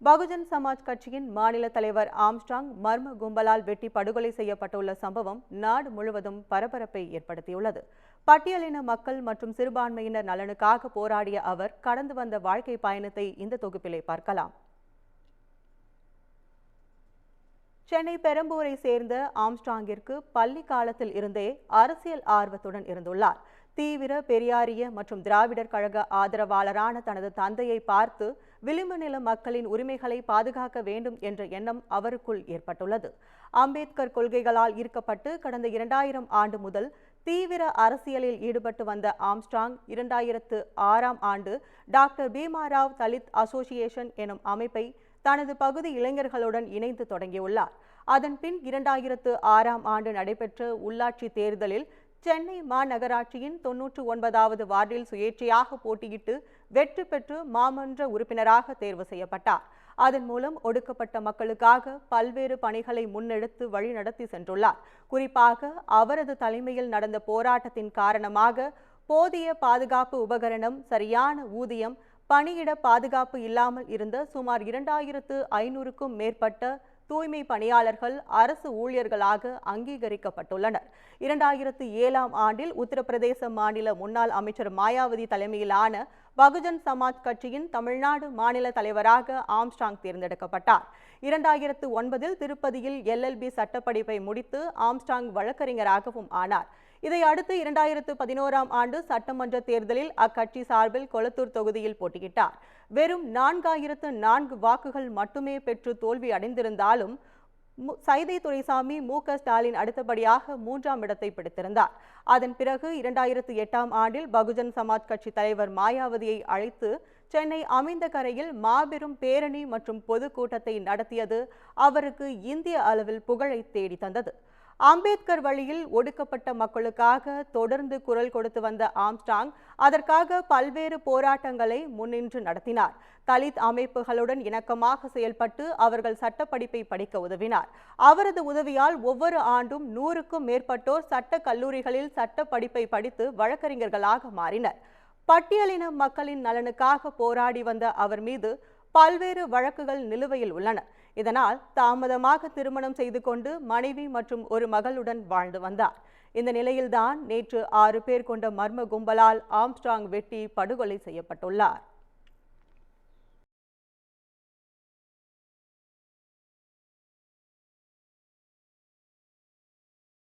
பகுஜன் சமாஜ் கட்சியின் மாநில தலைவர் ஆம்ஸ்ட்ராங் மர்ம கும்பலால் வெட்டி படுகொலை செய்யப்பட்டுள்ள சம்பவம் நாடு முழுவதும் பரபரப்பை ஏற்படுத்தியுள்ளது. பட்டியலின மக்கள் மற்றும் சிறுபான்மையினர் நலனுக்காக போராடிய அவர் கடந்து வந்த வாழ்க்கை பயணத்தை இந்த தொகுப்பிலே பார்க்கலாம். சென்னை பெரம்பூரை சேர்ந்த ஆம்ஸ்ட்ராங்கிற்கு பள்ளி காலத்தில் இருந்தே அரசியல் ஆர்வத்துடன் இருந்துள்ளார். தீவிர பெரியாரிய மற்றும் திராவிடர் கழக ஆதரவாளரான தனது தந்தையை பார்த்து விளிம்பு நில மக்களின் உரிமைகளை பாதுகாக்க வேண்டும் என்ற எண்ணம் அவருக்குள் ஏற்பட்டுள்ளது. அம்பேத்கர் கொள்கைகளால் ஈர்க்கப்பட்டு கடந்த 2000 ஆண்டு முதல் தீவிர அரசியலில் ஈடுபட்டு வந்த ஆம்ஸ்ட்ராங் 2006ஆம் ஆண்டு டாக்டர் பீமாராவ் தலித் அசோசியேஷன் எனும் அமைப்பை தனது பகுதி இளைஞர்களுடன் இணைந்து தொடங்கியுள்ளார். அதன் பின் 2006ஆம் ஆண்டு நடைபெற்ற உள்ளாட்சி தேர்தலில் சென்னை மாநகராட்சியின் 99வது வார்டில் சுயேட்சையாக போட்டியிட்டு வெற்றி பெற்று மாமன்ற உறுப்பினராக தேர்வு செய்யப்பட்டார். அதன் மூலம் ஒடுக்கப்பட்ட மக்களுக்காக பல்வேறு பணிகளை முன்னெடுத்து வழிநடத்தி சென்றுள்ளார். குறிப்பாக அவரது தலைமையில் நடந்த போராட்டத்தின் காரணமாக போதிய பாதுகாப்பு உபகரணம், சரியான ஊதியம், பணியிட பாதுகாப்பு இல்லாமல் இருந்த சுமார் 2500க்கும் மேற்பட்ட தூய்மை பணியாளர்கள் அரசு ஊழியர்களாக அங்கீகரிக்கப்பட்டுள்ளனர். 2007ஆம் ஆண்டில் உத்தரப்பிரதேச மாநில முன்னாள் அமைச்சர் மாயாவதி தலைமையிலான பகுஜன் சமாஜ் கட்சியின் தமிழ்நாடு மாநில தலைவராக ஆம்ஸ்ட்ராங் தேர்ந்தெடுக்கப்பட்டார். 2009இல் திருப்பதியில் LLB சட்டப்படிப்பை முடித்து ஆம்ஸ்ட்ராங் வழக்கறிஞராகவும் ஆனார். இதையடுத்து 2011ஆம் ஆண்டு சட்டமன்ற தேர்தலில் அக்கட்சி சார்பில் கொளத்தூர் தொகுதியில் போட்டியிட்டார். வெறும் 4004 வாக்குகள் மட்டுமே பெற்று தோல்வி அடைந்திருந்தாலும் சைதை துரைசாமி மு.க. ஸ்டாலின் அடுத்தபடியாக 3ஆம் இடத்தை பிடித்திருந்தார். அதன் பிறகு 2008ஆம் ஆண்டில் பகுஜன் சமாஜ் கட்சி தலைவர் மாயாவதியை அழைத்து சென்னை அமைந்தகரையில் மாபெரும் பேரணி மற்றும் பொதுக்கூட்டத்தை நடத்தியது அவருக்கு இந்திய அளவில் புகழை தேடி தந்தது. அம்பேத்கர் வழியில் ஒடுக்கப்பட்ட மக்களுக்காக தொடர்ந்து குரல் கொடுத்து வந்த ஆம்ஸ்ட்ராங் அதற்காக பல்வேறு போராட்டங்களை முன்னின்று நடத்தினார். தலித் அமைப்புகளுடன் இணக்கமாக செயல்பட்டு அவர்கள் சட்டப்படிப்பை படிக்க உதவினார். அவரது உதவியால் ஒவ்வொரு ஆண்டும் 100க்கும் மேற்பட்டோர் சட்ட கல்லூரிகளில் சட்ட படிப்பை படித்து வழக்கறிஞர்களாக மாறினர். பட்டியலின மக்களின் நலனுக்காக போராடி வந்த அவர் மீது பல்வேறு வழக்குகள் நிலுவையில் உள்ளன. இதனால் தாமதமாக திருமணம் செய்து கொண்டு மனைவி மற்றும் ஒரு மகளுடன் வாழ்ந்து வந்தார். இந்த நிலையில்தான் நேற்று 6 பேர் கொண்ட மர்ம கும்பலால் ஆம்ஸ்ட்ராங் வெட்டி படுகொலை செய்யப்பட்டுள்ளார்.